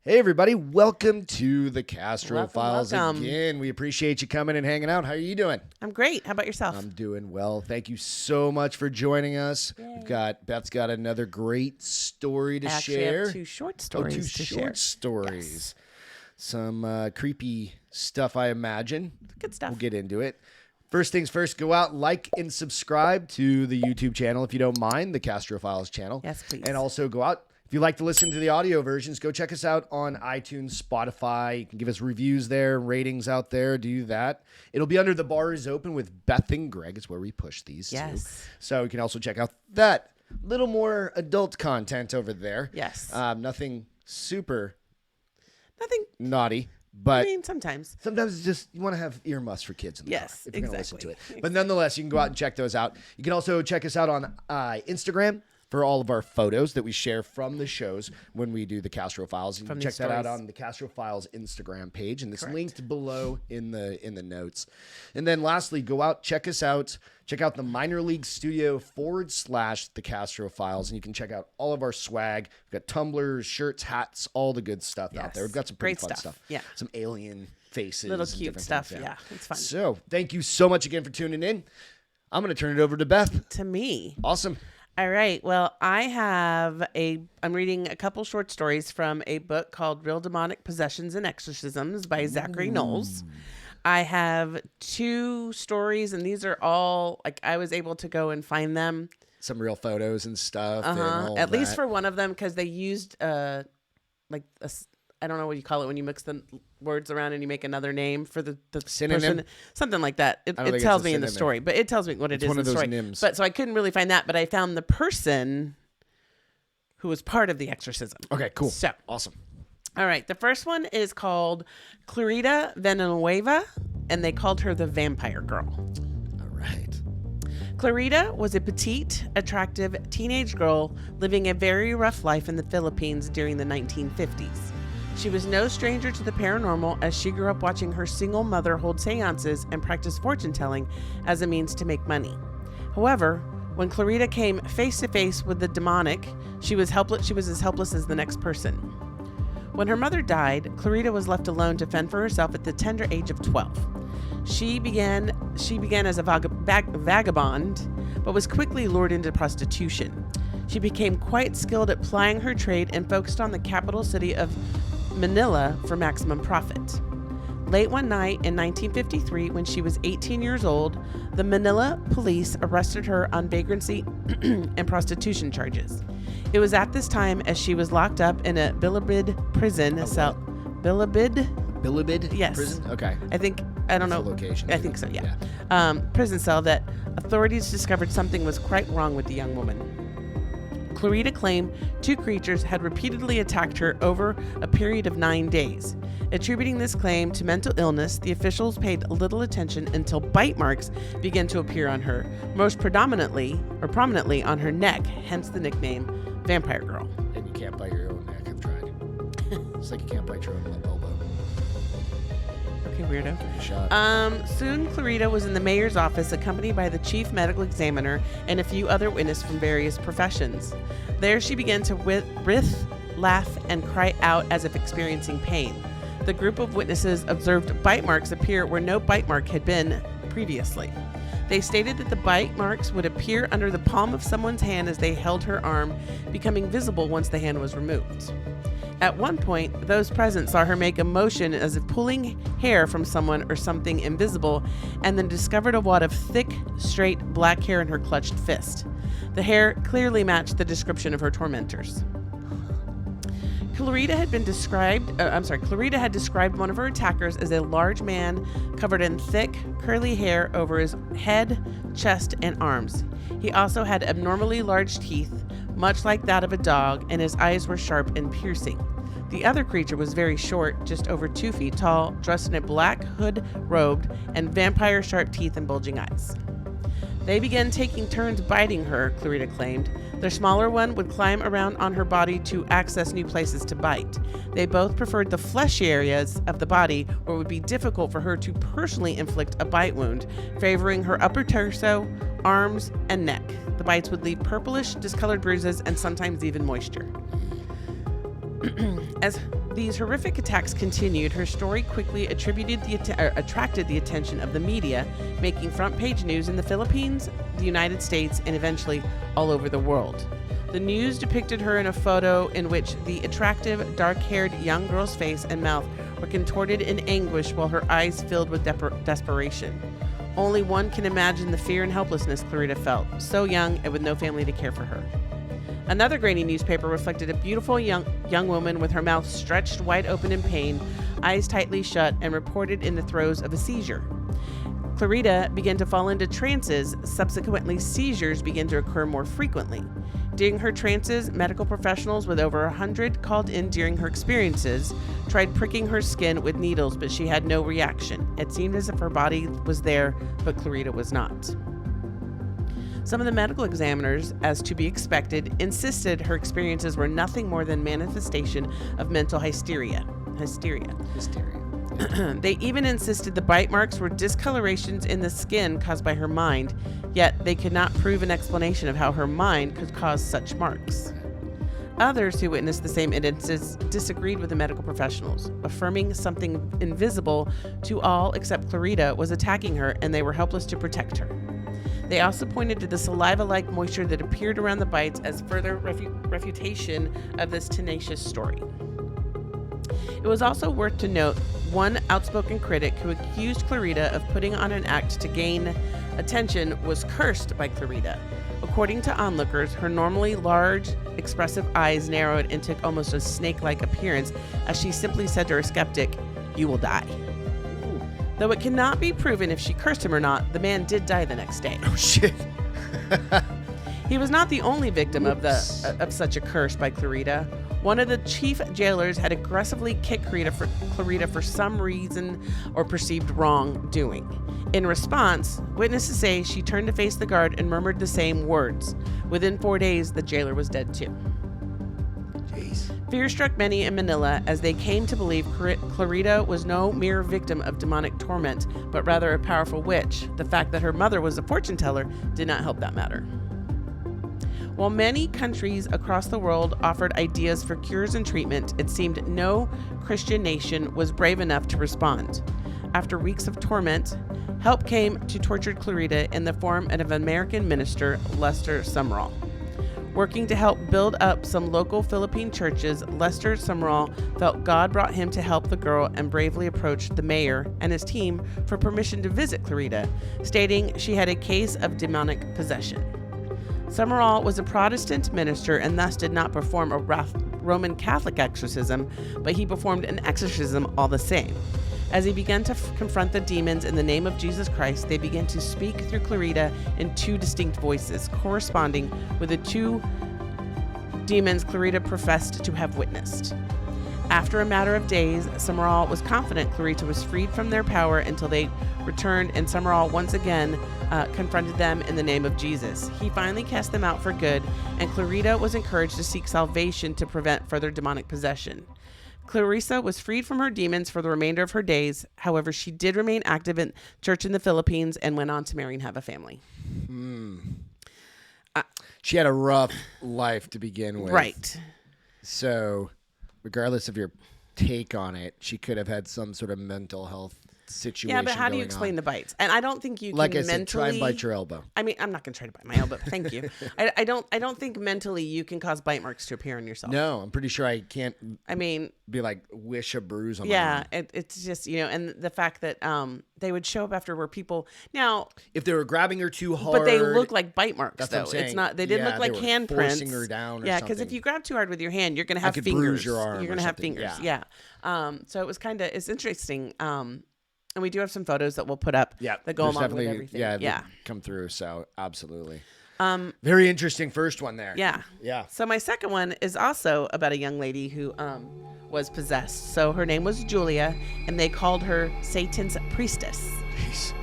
Hey everybody, welcome to the Castro Files welcome. again. We appreciate you coming and hanging out. How are you doing? I'm great. How about yourself? I'm doing well. Thank you so much for joining us. Beth's got another great story to share. I have two short stories two to short share. stories. Yes. Some creepy stuff, I imagine. Good stuff. We'll get into it. First things first, go out, like, and subscribe to the YouTube channel if you don't mind, the Castro Files channel. Yes, please. And also go out. If you like to listen to the audio versions, go check us out on iTunes, Spotify. You can give us reviews there, ratings out there. Do that. It'll be under The Bar is Open with Beth and Greg. It's where we push these two. So you can also check out that little more adult content over there. Yes. Nothing super Nothing. naughty. But I mean, sometimes it's just you want to have earmuffs for kids in the car if you're going to listen to it. Exactly. But nonetheless, you can go out and check those out. You can also check us out on Instagram for all of our photos that we share from the shows when we do the Castro Files. You can check that out on the Castro Files Instagram page, and it's linked below in the notes. And then lastly, go out, check us out. Check out the Minor League Studio /the Castro Files, and you can check out all of our swag. We've got tumblers, shirts, hats, all the good stuff out there. We've got some pretty fun stuff. Yeah. Some alien faces. Little cute stuff. Things, yeah, it's fun. So thank you so much again for tuning in. I'm going to turn it over to Beth. To me. Awesome. All right. Well, I'm reading a couple short stories from a book called Real Demonic Possessions and Exorcisms by Zachary Knowles. I have two stories, and these are all, I was able to go and find them. Some real photos and stuff. At least for one of them, because they used, I don't know what you call it when you mix the words around and you make another name for the synonym? person. Something like that. It tells me in the story, but it tells me what it is in the story. Nims. But so I couldn't really find that, but I found the person who was part of the exorcism. Okay, cool. So awesome. All right. The first one is called Clarita Villanueva, and they called her the Vampire Girl. All right. Clarita was a petite, attractive teenage girl living a very rough life in the Philippines during the 1950s. She was no stranger to the paranormal, as she grew up watching her single mother hold seances and practice fortune-telling as a means to make money. However, when Clarita came face-to-face with the demonic, she was helpless. She was as helpless as the next person. When her mother died, Clarita was left alone to fend for herself at the tender age of 12. She began as a vagabond, but was quickly lured into prostitution. She became quite skilled at plying her trade and focused on the capital city of Manila for maximum profit. Late one night in 1953, when she was 18 years old, the Manila police arrested her on vagrancy and prostitution charges. It was at this time as she was locked up in a Bilibid prison cell. Bilibid? Yes. Prison? Okay. I don't know. Location. I think so, yeah. Prison cell that authorities discovered something was quite wrong with the young woman. Clarita claimed two creatures had repeatedly attacked her over a period of 9 days. Attributing this claim to mental illness, the officials paid little attention until bite marks began to appear on her, most prominently on her neck, hence the nickname Vampire Girl. And you can't bite your own neck. I've tried. It's like you can't bite your own elbow. Okay, weirdo. Give it a shot. Soon, Clarita was in the mayor's office, accompanied by the chief medical examiner and a few other witnesses from various professions. There, she began to writhe, laugh, and cry out as if experiencing pain. The group of witnesses observed bite marks appear where no bite mark had been previously. They stated that the bite marks would appear under the palm of someone's hand as they held her arm, becoming visible once the hand was removed. At one point, those present saw her make a motion as if pulling hair from someone or something invisible, and then discovered a wad of thick, straight black hair in her clutched fist. The hair clearly matched the description of her tormentors. Clarita had described one of her attackers as a large man covered in thick, curly hair over his head, chest, and arms. He also had abnormally large teeth, much like that of a dog, and his eyes were sharp and piercing. The other creature was very short, just over 2 feet tall, dressed in a black hood robed, and vampire sharp teeth and bulging eyes. They began taking turns biting her, Clarita claimed. The smaller one would climb around on her body to access new places to bite. They both preferred the fleshy areas of the body where it would be difficult for her to personally inflict a bite wound, favoring her upper torso, arms, and neck. The bites would leave purplish, discolored bruises and sometimes even moisture. these horrific attacks continued, her story quickly attracted the attention of the media, making front-page news in the Philippines, the United States, and eventually all over the world. The news depicted her in a photo in which the attractive, dark-haired young girl's face and mouth were contorted in anguish while her eyes filled with desperation. Only one can imagine the fear and helplessness Clarita felt, so young and with no family to care for her. Another grainy newspaper reflected a beautiful young woman with her mouth stretched wide open in pain, eyes tightly shut, and reported in the throes of a seizure. Clarita began to fall into trances. Subsequently, seizures began to occur more frequently. During her trances, medical professionals with over 100 called in during her experiences, tried pricking her skin with needles, but she had no reaction. It seemed as if her body was there, but Clarita was not. Some of the medical examiners, as to be expected, insisted her experiences were nothing more than manifestation of mental hysteria. They even insisted the bite marks were discolorations in the skin caused by her mind, yet they could not prove an explanation of how her mind could cause such marks. Others who witnessed the same instances disagreed with the medical professionals, affirming something invisible to all except Clarita was attacking her and they were helpless to protect her. They also pointed to the saliva-like moisture that appeared around the bites as further refutation of this tenacious story. It was also worth to note one outspoken critic who accused Clarita of putting on an act to gain attention was cursed by Clarita. According to onlookers, her normally large, expressive eyes narrowed and took almost a snake-like appearance as she simply said to her skeptic, "You will die." Though it cannot be proven if she cursed him or not, the man did die the next day. Oh, shit. He was not the only victim of such a curse by Clarita. One of the chief jailers had aggressively kicked Clarita for some reason or perceived wrongdoing. In response, witnesses say she turned to face the guard and murmured the same words. Within 4 days, the jailer was dead too. Jeez. Fear struck many in Manila as they came to believe Clarita was no mere victim of demonic torment, but rather a powerful witch. The fact that her mother was a fortune teller did not help that matter. While many countries across the world offered ideas for cures and treatment, it seemed no Christian nation was brave enough to respond. After weeks of torment, help came to tortured Clarita in the form of an American minister, Lester Sumrall. Working to help build up some local Philippine churches, Lester Sumrall felt God brought him to help the girl and bravely approached the mayor and his team for permission to visit Clarita, stating she had a case of demonic possession. Sumrall was a Protestant minister and thus did not perform a Roman Catholic exorcism, but he performed an exorcism all the same. As he began to confront the demons in the name of Jesus Christ, they began to speak through Clarita in two distinct voices, corresponding with the two demons Clarita professed to have witnessed. After a matter of days, Sumrall was confident Clarita was freed from their power until they returned, and Sumrall once again confronted them in the name of Jesus. He finally cast them out for good, and Clarita was encouraged to seek salvation to prevent further demonic possession. Clarissa was freed from her demons for the remainder of her days. However, she did remain active in church in the Philippines and went on to marry and have a family. She had a rough life to begin with. Right. So, regardless of your take on it, she could have had some sort of mental health situation. Yeah, but how do you explain on. the bites? And I don't think you can like I mentally. said, try and bite your elbow. I mean, I'm not going to try to bite my elbow. Thank you. I don't think mentally you can cause bite marks to appear on yourself. No, I'm pretty sure I can't. I mean, be like wish a bruise on. Yeah, it's just and the fact that they would show up after where people now. If they were grabbing her too hard, but they look like bite marks. That's though what I'm saying. It's not. They didn't look like handprints. Forcing her down. Yeah, because if you grab too hard with your hand, you're going to have fingers. Bruise your arm. You're going to have fingers. Yeah. So it was it's interesting. And we do have some photos that we'll put up that go along with everything. Yeah. Come through. So absolutely. Very interesting first one there. Yeah. Yeah. So my second one is also about a young lady who was possessed. So her name was Julia, and they called her Satan's priestess. Jeez.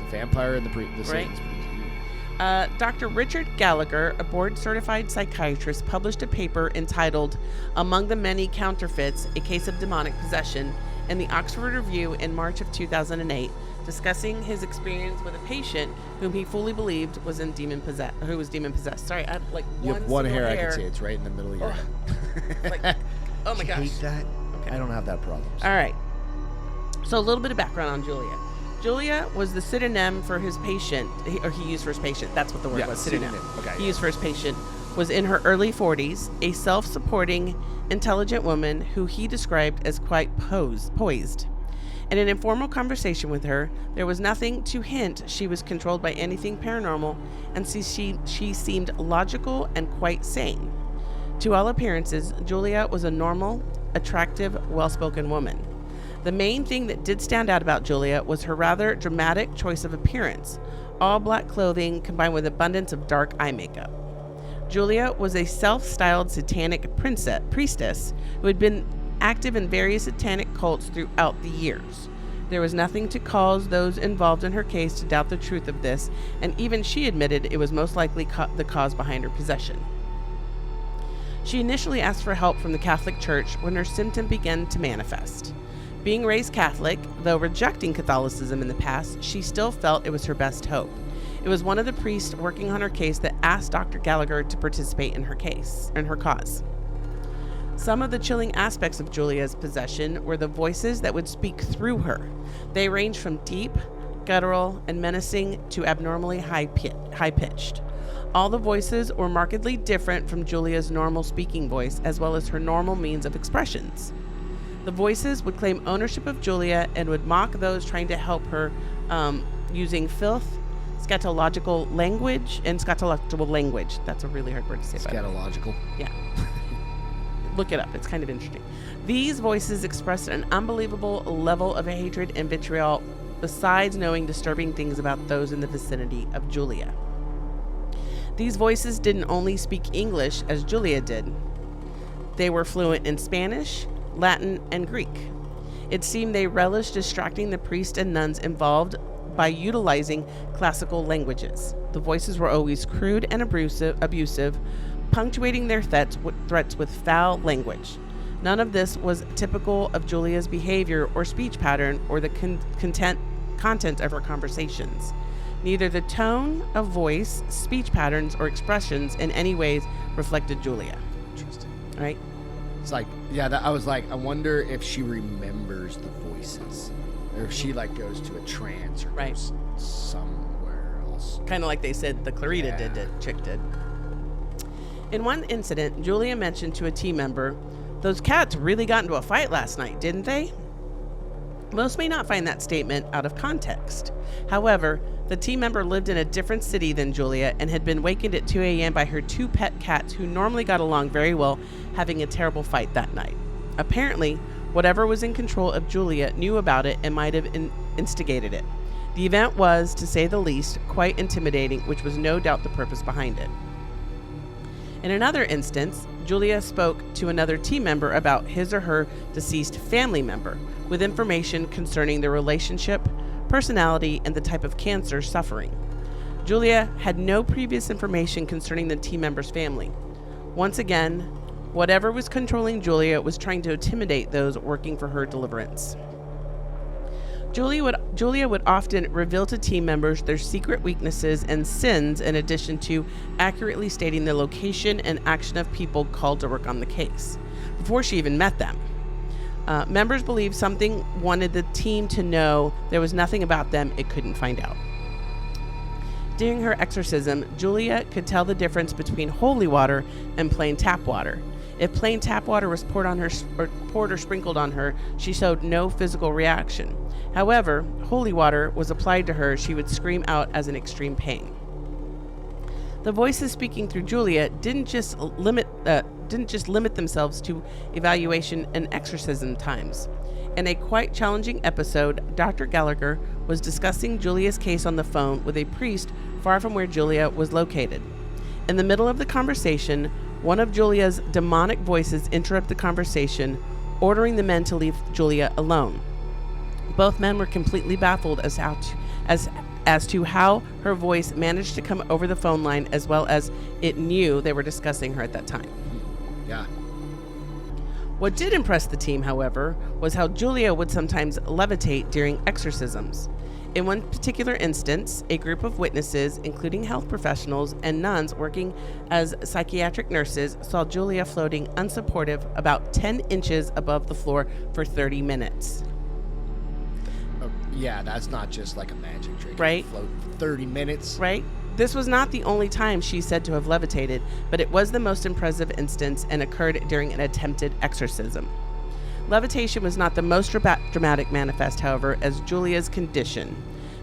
The vampire and the Satan's priestess. Dr. Richard Gallagher, a board-certified psychiatrist, published a paper entitled Among the Many Counterfeits, A Case of Demonic Possession, in the Oxford Review in March of 2008, discussing his experience with a patient whom he fully believed was demon possessed. Sorry, I have you have one hair. I can see it's right in the middle of your head. Like, oh my gosh. Hate that. Okay. I don't have that problem. All right. So a little bit of background on Julia. Julia was the pseudonym for his patient, he used for his patient. That's what the word was, pseudonym. Okay. He used for his patient was in her early 40s, a self-supporting, intelligent woman who he described as quite poised. In an informal conversation with her, there was nothing to hint she was controlled by anything paranormal, and she seemed logical and quite sane. To all appearances, Julia was a normal, attractive, well-spoken woman. The main thing that did stand out about Julia was her rather dramatic choice of appearance, all black clothing combined with abundance of dark eye makeup. Julia was a self-styled satanic priestess who had been active in various satanic cults throughout the years. There was nothing to cause those involved in her case to doubt the truth of this, and even she admitted it was most likely the cause behind her possession. She initially asked for help from the Catholic Church when her symptom began to manifest. Being raised Catholic, though rejecting Catholicism in the past, she still felt it was her best hope. It was one of the priests working on her case that asked Dr. Gallagher to participate in her cause. Some of the chilling aspects of Julia's possession were the voices that would speak through her. They ranged from deep, guttural, and menacing to abnormally high-pitched. All the voices were markedly different from Julia's normal speaking voice, as well as her normal means of expressions. The voices would claim ownership of Julia and would mock those trying to help her using filth, scatological language. That's a really hard word to say. Scatological? Yeah. Look it up. It's kind of interesting. These voices expressed an unbelievable level of hatred and vitriol, besides knowing disturbing things about those in the vicinity of Julia. These voices didn't only speak English as Julia did. They were fluent in Spanish, Latin, and Greek. It seemed they relished distracting the priests and nuns involved by utilizing classical languages. The voices were always crude and abusive, punctuating their threats with foul language. None of this was typical of Julia's behavior or speech pattern or the content of her conversations. Neither the tone of voice, speech patterns, or expressions in any ways reflected Julia. Interesting. All right? It's like, I was like, I wonder if she remembers the voices, or if she like goes to a trance or goes somewhere else. Kind of like they said the Clarita chick did. In one incident, Julia mentioned to a team member, "Those cats really got into a fight last night, didn't they?" Most may not find that statement out of context. However, the team member lived in a different city than Julia and had been wakened at 2 a.m. by her two pet cats who normally got along very well, having a terrible fight that night. Apparently, whatever was in control of Julia knew about it and might have instigated it. The event was, to say the least, quite intimidating, which was no doubt the purpose behind it. In another instance, Julia spoke to another team member about his or her deceased family member, with information concerning their relationship, personality, and the type of cancer suffering. Julia had no previous information concerning the team member's family. Once again, whatever was controlling Julia was trying to intimidate those working for her deliverance. Julia would often reveal to team members their secret weaknesses and sins, in addition to accurately stating the location and action of people called to work on the case, before she even met them. Members believed something wanted the team to know there was nothing about them it couldn't find out. During her exorcism, Julia could tell the difference between holy water and plain tap water. If plain tap water was poured or sprinkled on her, she showed no physical reaction. However, holy water was applied to her, she would scream out as in extreme pain. The voices speaking through Julia didn't just limit themselves to evaluation and exorcism times. In a quite challenging episode, Dr. Gallagher was discussing Julia's case on the phone with a priest far from where Julia was located. In the middle of the conversation, one of Julia's demonic voices interrupted the conversation, ordering the men to leave Julia alone. Both men were completely baffled as to how her voice managed to come over the phone line, as well as it knew they were discussing her at that time. Yeah. What did impress the team, however, was how Julia would sometimes levitate during exorcisms. In one particular instance, a group of witnesses, including health professionals and nuns working as psychiatric nurses, saw Julia floating unsupportive about 10 inches above the floor for 30 minutes. Yeah, that's not just like a magic trick. Right. Float for 30 minutes. Right. This was not the only time she's said to have levitated, but it was the most impressive instance and occurred during an attempted exorcism. Levitation was not the most dramatic manifest, however, as Julia's condition.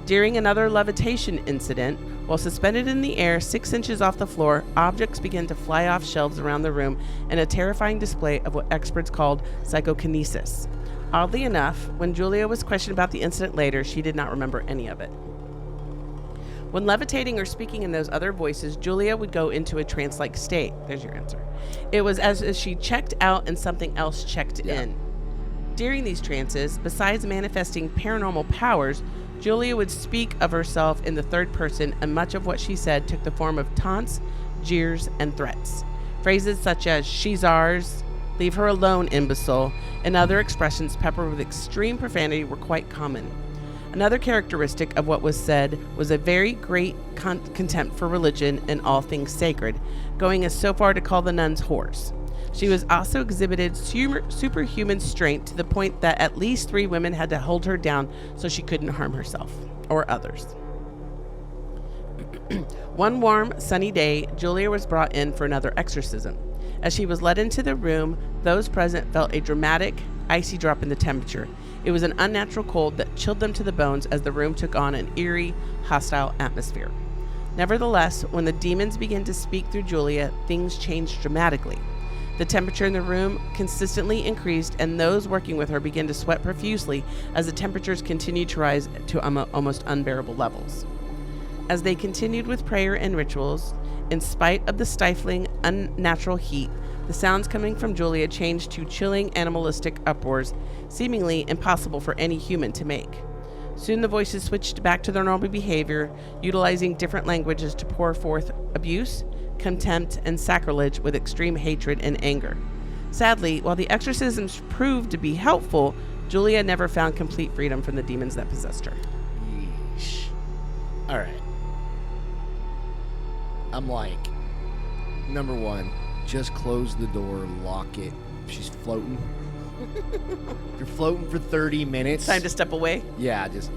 During another levitation incident, while suspended in the air 6 inches off the floor, objects began to fly off shelves around the room in a terrifying display of what experts called psychokinesis. Oddly enough, when Julia was questioned about the incident later, she did not remember any of it. When levitating or speaking in those other voices, Julia would go into a trance-like state. There's your answer. It was as if she checked out and something else checked in. During these trances, besides manifesting paranormal powers, Julia would speak of herself in the third person, and much of what she said took the form of taunts, jeers, and threats. Phrases such as, "She's ours," "Leave her alone, imbecile," and other expressions peppered with extreme profanity were quite common. Another characteristic of what was said was a very great contempt for religion and all things sacred, going as so far to call the nuns whores. She was also exhibited superhuman strength to the point that at least 3 women had to hold her down so she couldn't harm herself or others. One warm, sunny day, Julia was brought in for another exorcism. As she was led into the room, those present felt a dramatic, icy drop in the temperature. It was an unnatural cold that chilled them to the bones as the room took on an eerie, hostile atmosphere. Nevertheless, when the demons began to speak through Julia, things changed dramatically. The temperature in the room consistently increased, and those working with her began to sweat profusely as the temperatures continued to rise to almost unbearable levels. As they continued with prayer and rituals, in spite of the stifling, unnatural heat, the sounds coming from Julia changed to chilling, animalistic uproars, seemingly impossible for any human to make. Soon the voices switched back to their normal behavior, utilizing different languages to pour forth abuse, contempt, and sacrilege with extreme hatred and anger. Sadly, while the exorcisms proved to be helpful, Julia never found complete freedom from the demons that possessed her. Yeesh. All right. I'm like, number one, just close the door, lock it. She's floating. You're floating for 30 minutes. Time to step away. Yeah, just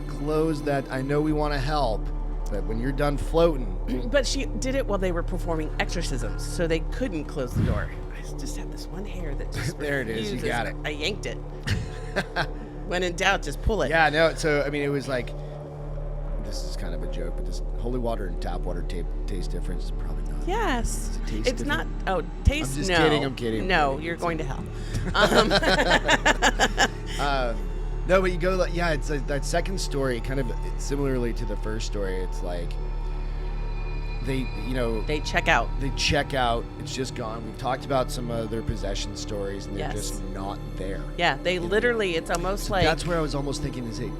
close that. I know we want to help, but when you're done floating. But she did it while they were performing exorcisms, so they couldn't close the door. I just had this one hair that just there it is. You got it. I yanked it. When in doubt, just pull it. Yeah, no. So I mean, it was like, this is kind of a joke, but this holy water and tap water taste difference is probably not. Yes. Does it taste different? Not. Oh, taste. I'm just no. kidding. I'm kidding. No, you're going to hell. No, but you go like, yeah, it's that second story, kind of similarly to the first story. It's like they check out. They check out. It's just gone. We've talked about some other possession stories, and they're just not there. Yeah, they literally. It's almost so like that's where I was almost thinking is it.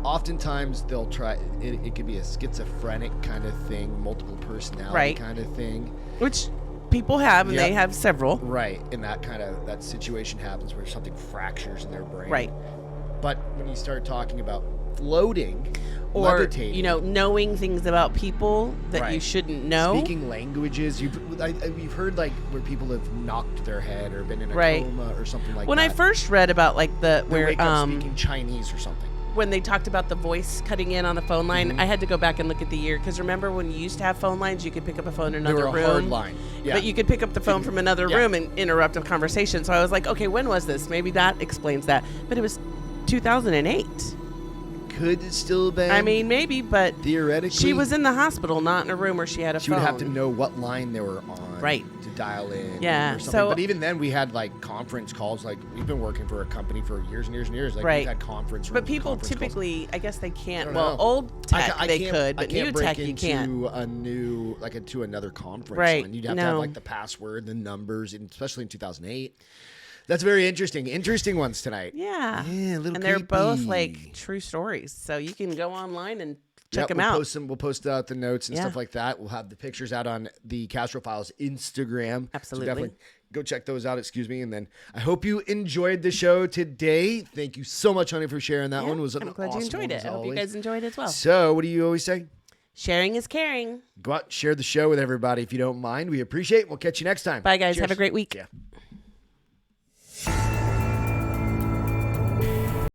Oftentimes they'll try. It could be a schizophrenic kind of thing, multiple personality kind of thing, which people have, and they have several. Right, and that situation happens where something fractures in their brain. Right. But when you start talking about floating or levitating, knowing things about people that you shouldn't know, speaking languages, you've heard like where people have knocked their head or been in a coma or something like that. When I first read about like they wake up speaking Chinese or something. When they talked about the voice cutting in on the phone line, I had to go back and look at the year, because remember when you used to have phone lines, you could pick up a phone in another room. They were a hard line. Yeah. But you could pick up the phone from another room and interrupt a conversation. So I was like, okay, when was this? Maybe that explains that. But it was 2008. Could it still be? I mean, maybe, but theoretically, she was in the hospital, not in a room where she had a phone. She would have to know what line they were on. Right. To dial in. Yeah. Or something. But even then, we had like conference calls. Like we've been working for a company for years and years and years. Like we've had conference rooms. But people typically, calls. I guess they can't. Well, old tech they could, but new tech you can't. To another conference line. You'd have to have like the password, the numbers, and especially in 2008. That's very interesting. Interesting ones tonight. Yeah. Yeah, a little and creepy. They're both like true stories. So you can go online and check them we'll out. We'll post out the notes and stuff like that. We'll have the pictures out on the Castro Files Instagram. Absolutely. So definitely go check those out. And then I hope you enjoyed the show today. Thank you so much, honey, for sharing that one. It was an I'm glad awesome you enjoyed one, it. I hope you guys enjoyed it as well. So what do you always say? Sharing is caring. Go out and share the show with everybody if you don't mind. We appreciate it. We'll catch you next time. Bye, guys. Cheers. Have a great week. Yeah.